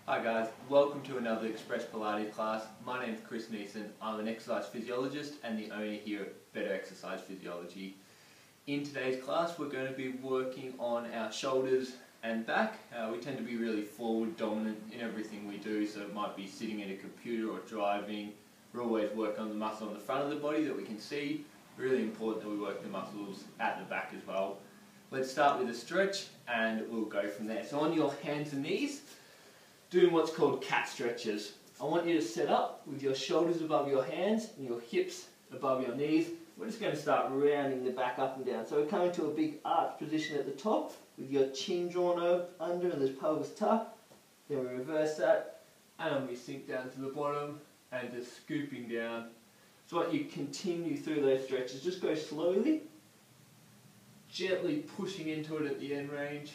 Hi guys, welcome to another Express Pilates class. My name is Chris Neeson. I'm an exercise physiologist and the owner here at Better Exercise Physiology. In today's class we're going to be working on our shoulders and back. We tend to be really forward dominant in everything we do, so it might be sitting at a computer or driving. We're always working on the muscle on the front of the body that we can see. Really important that we work the muscles at the back as well. Let's start with a stretch and we'll go from there. So on your hands and knees, doing what's called cat stretches. I want you to set up with your shoulders above your hands and your hips above your knees. We're just going to start rounding the back up and down. So we're coming to a big arch position at the top with your chin drawn under and the pelvis tucked. Then we reverse that and we sink down to the bottom and just scooping down. So what you continue through those stretches, just go slowly, gently pushing into it at the end range.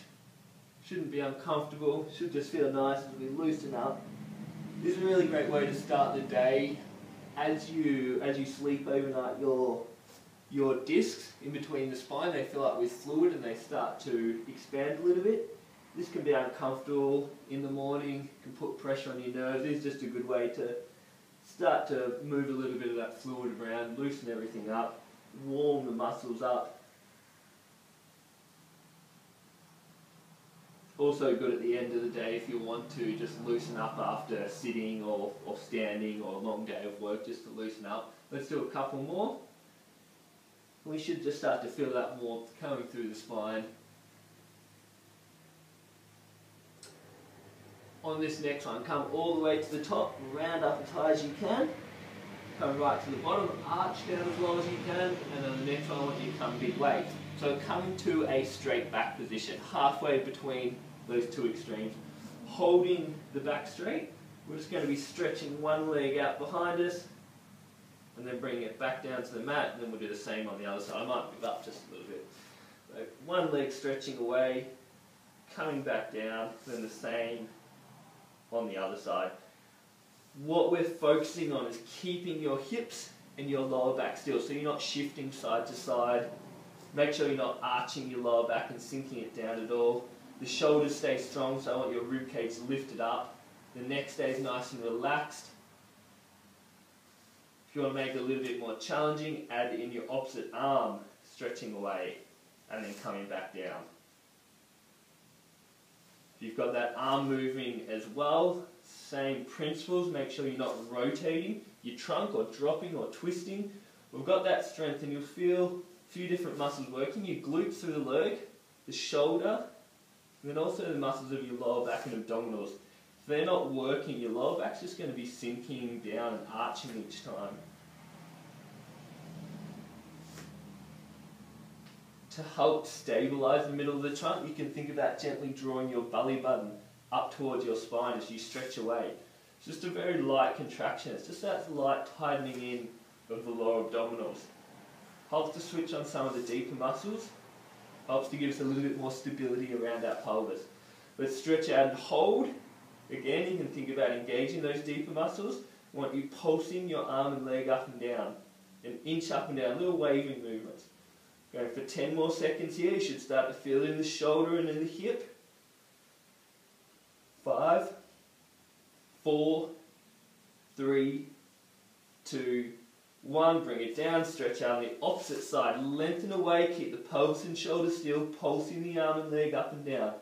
Shouldn't be uncomfortable, should just feel nice as we loosen up. This is a really great way to start the day. As you sleep overnight, your discs in between the spine, they fill up with fluid and they start to expand a little bit. This can be uncomfortable in the morning, can put pressure on your nerves. It's just a good way to start to move a little bit of that fluid around, loosen everything up, warm the muscles up. Also good at the end of the day if you want to just loosen up after sitting or standing or a long day of work, just to loosen up. Let's do a couple more. We should just start to feel that warmth coming through the spine. On this next one, come all the way to the top, round up as high as you can. Come right to the bottom, arch down as long as you can, and then the next one I want you to come big weight. So come to a straight back position, halfway between those two extremes. Holding the back straight, we're just going to be stretching one leg out behind us, and then bringing it back down to the mat, and then we'll do the same on the other side. I might move up just a little bit. So one leg stretching away, coming back down, then the same on the other side. What we're focusing on is keeping your hips and your lower back still, so you're not shifting side to side. Make sure you're not arching your lower back and sinking it down at all. The shoulders stay strong, so I want your rib cage lifted up. The neck stays nice and relaxed. If you want to make it a little bit more challenging, add in your opposite arm, stretching away and then coming back down. If you've got that arm moving as well, same principles, make sure you're not rotating your trunk or dropping or twisting. We've got that strength and you'll feel a few different muscles working. Your glutes through the leg, the shoulder, and then also the muscles of your lower back and abdominals. If they're not working, your lower back's just going to be sinking down and arching each time. To help stabilize the middle of the trunk, you can think about gently drawing your belly button up towards your spine as you stretch away. It's just a very light contraction. It's just that light tightening in of the lower abdominals. Helps to switch on some of the deeper muscles. Helps to give us a little bit more stability around our pelvis. Let's stretch out and hold. Again, you can think about engaging those deeper muscles. I want you pulsing your arm and leg up and down. An inch up and down, little waving movements. Going for 10 more seconds here. You should start to feel it in the shoulder and in the hip. 5, 4, 3, 2, 1. Bring it down, stretch out on the opposite side. Lengthen away, keep the pelvis and shoulders still, pulsing the arm and leg up and down.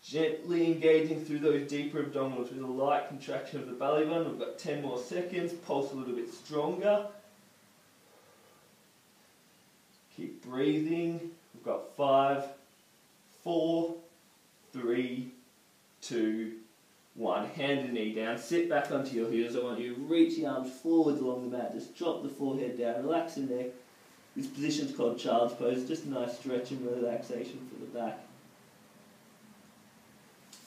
Gently engaging through those deeper abdominals with a light contraction of the belly button. We've got 10 more seconds, pulse a little bit stronger. Keep breathing. We've got 5, 4, 3, 2, 1. Hand and knee down. Sit back onto your heels. I want you to reach the arms forwards along the mat. Just drop the forehead down. Relax the neck. This position is called child's pose. Just a nice stretch and relaxation for the back.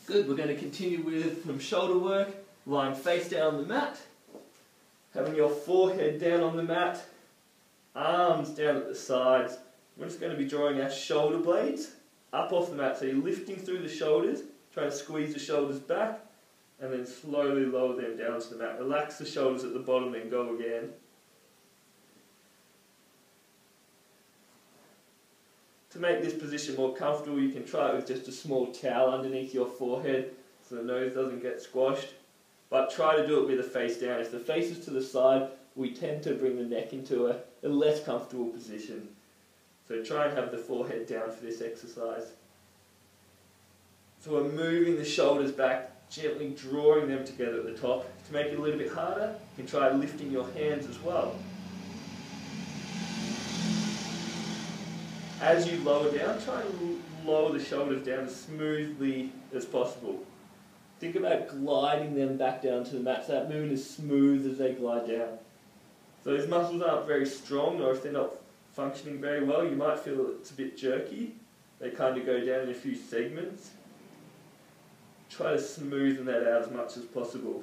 Good. We're going to continue with some shoulder work. Lying face down on the mat. Having your forehead down on the mat. Arms down at the sides. We're just going to be drawing our shoulder blades up off the mat. So you're lifting through the shoulders, trying to squeeze the shoulders back, and then slowly lower them down to the mat. Relax the shoulders at the bottom and go again. To make this position more comfortable, you can try it with just a small towel underneath your forehead. so the nose doesn't get squashed. But try to do it with the face down. If the face is to the side, we tend to bring the neck into a less comfortable position. So try and have the forehead down for this exercise. So we're moving the shoulders back, gently drawing them together at the top. To make it a little bit harder, you can try lifting your hands as well. As you lower down, try and lower the shoulders down as smoothly as possible. Think about gliding them back down to the mat so that movement is smooth as they glide down. So those muscles aren't very strong, or if they're not functioning very well, you might feel it's a bit jerky. They kind of go down in a few segments. Try to smoothen that out as much as possible.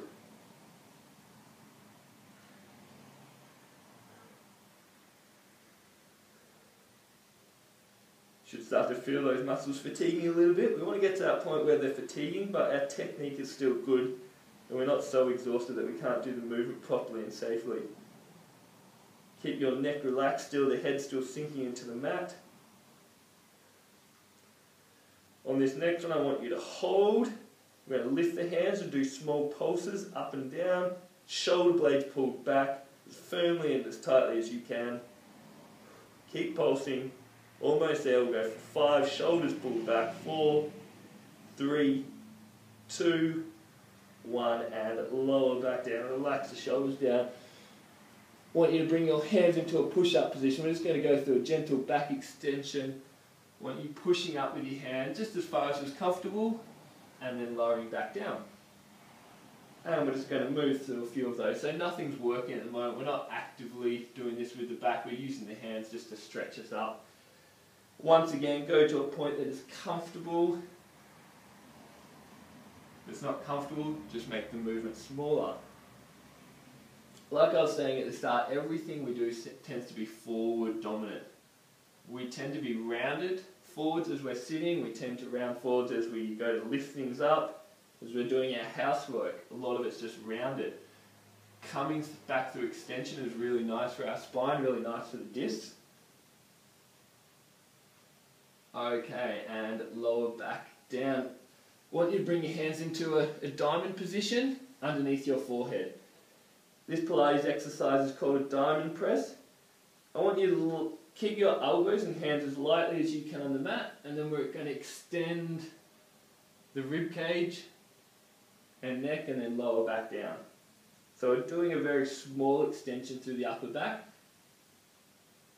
Should start to feel those muscles fatiguing a little bit. We want to get to that point where they're fatiguing, but our technique is still good, and we're not so exhausted that we can't do the movement properly and safely. Keep your neck relaxed still, the head still sinking into the mat. On this next one, I want you to hold. We're going to lift the hands and do small pulses up and down. Shoulder blades pulled back as firmly and as tightly as you can. Keep pulsing. Almost there, we'll go for 5, shoulders pulled back, 4, 3, 2, 1, and lower back down. Relax the shoulders down. I want you to bring your hands into a push-up position. We're just going to go through a gentle back extension. I want you pushing up with your hand just as far as is comfortable, and then lowering back down. And we're just going to move through a few of those. So nothing's working at the moment. We're not actively doing this with the back. We're using the hands just to stretch us up. Once again, go to a point that is comfortable. If it's not comfortable, just make the movement smaller. Like I was saying at the start, everything we do tends to be forward dominant. We tend to be rounded forwards as we're sitting. We tend to round forwards as we go to lift things up. As we're doing our housework, a lot of it's just rounded. Coming back through extension is really nice for our spine, really nice for the discs. Okay, and lower back down. I want you to bring your hands into a diamond position underneath your forehead. This Pilates exercise is called a diamond press. I want you to keep your elbows and hands as lightly as you can on the mat, and then we're going to extend the rib cage and neck and then lower back down. So we're doing a very small extension through the upper back.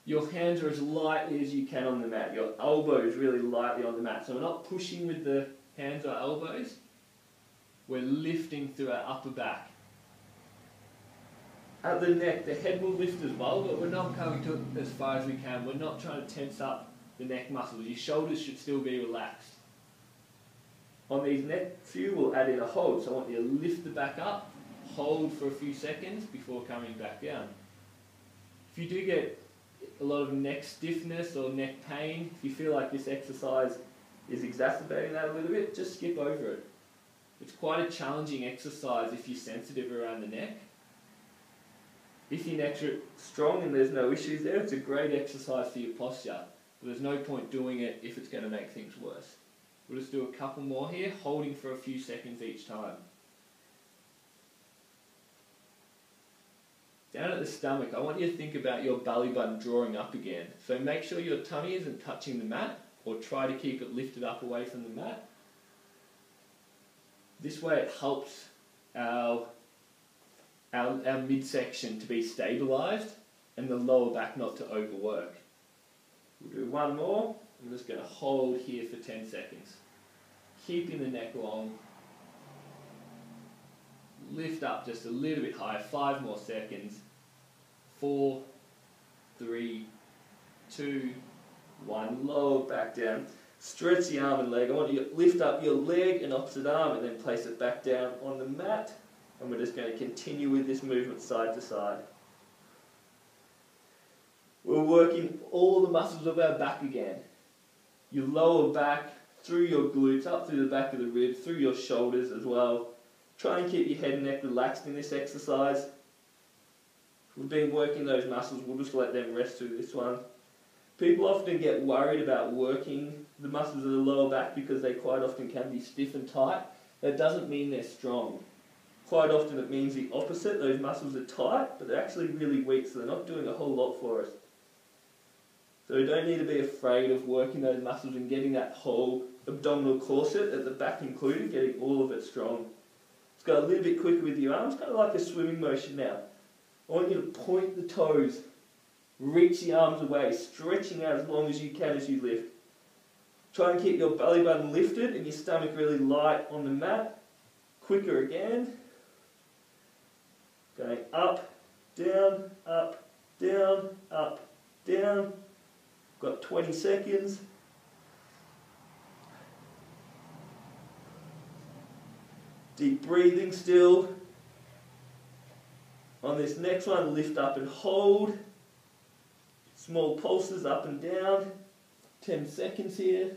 Your hands are as lightly as you can on the mat. Your elbows really lightly on the mat. So we're not pushing with the hands or elbows. We're lifting through our upper back. At the neck, the head will lift as well, but we're not coming to it as far as we can. We're not trying to tense up the neck muscles. Your shoulders should still be relaxed. On these next few, we'll add in a hold. So I want you to lift the back up, hold for a few seconds before coming back down. If you do get a lot of neck stiffness or neck pain, if you feel like this exercise is exacerbating that a little bit, just skip over it. It's quite a challenging exercise if you're sensitive around the neck. If your neck's strong and there's no issues there, it's a great exercise for your posture. But there's no point doing it if it's going to make things worse. We'll just do a couple more here, holding for a few seconds each time. Down at the stomach, I want you to think about your belly button drawing up again. So make sure your tummy isn't touching the mat, or try to keep it lifted up away from the mat. This way it helps our midsection to be stabilised and the lower back not to overwork. We'll do one more. I'm just going to hold here for 10 seconds. Keeping the neck long. Lift up just a little bit higher. 5 more seconds. 4, 3, 2, 1. Lower back down. Stretch the arm and leg. I want you to lift up your leg and opposite arm and then place it back down on the mat. And we're just going to continue with this movement side to side. We're working all the muscles of our back again. Your lower back, through your glutes, up through the back of the ribs, through your shoulders as well. Try and keep your head and neck relaxed in this exercise. We've been working those muscles, we'll just let them rest through this one. People often get worried about working the muscles of the lower back because they quite often can be stiff and tight, that doesn't mean they're strong. Quite often it means the opposite. Those muscles are tight, but they're actually really weak, so they're not doing a whole lot for us. So we don't need to be afraid of working those muscles and getting that whole abdominal corset, at the back included, getting all of it strong. Let's go a little bit quicker with your arms, kind of like a swimming motion now. I want you to point the toes, reach the arms away, stretching out as long as you can as you lift. Try and keep your belly button lifted and your stomach really light on the mat. Quicker again. Going up, down, up, down, up, down. Got 20 seconds. Deep breathing still. On this next one, lift up and hold. Small pulses up and down. 10 seconds here.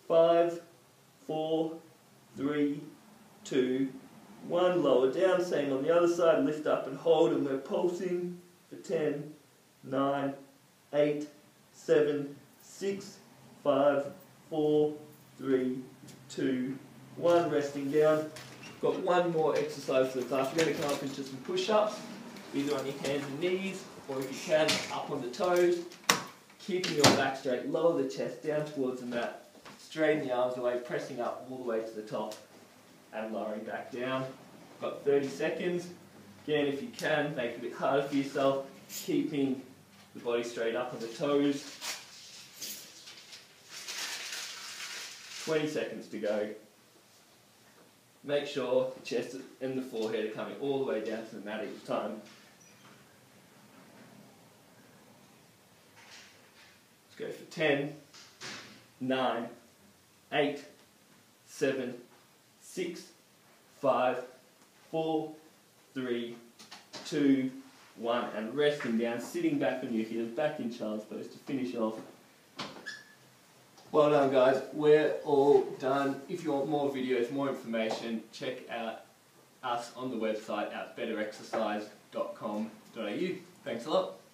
5, 4, 3, 2, 1. Lower down. Same on the other side. Lift up and hold, and we're pulsing for 10, 9, 8, 7, 6, 5, 4, 3, 2, 1. Resting down. Got one more exercise for the class. We're going to come up into some push-ups, either on your hands and knees, or if you can, up on the toes. Keeping your back straight, lower the chest down towards the mat, straighten the arms away, pressing up all the way to the top, and lowering back down. Got 30 seconds. Again, if you can, make it a bit harder for yourself, keeping the body straight up on the toes. 20 seconds to go. Make sure the chest and the forehead are coming all the way down to the mat each time. Let's go for 10, 9, 8, 7, 6, 5, 4, 3, 2, 1, and resting down, sitting back on your heels, back in child's pose to finish off. Well done, guys. We're all done. If you want more videos, more information, check out us on the website at betterexercise.com.au. Thanks a lot.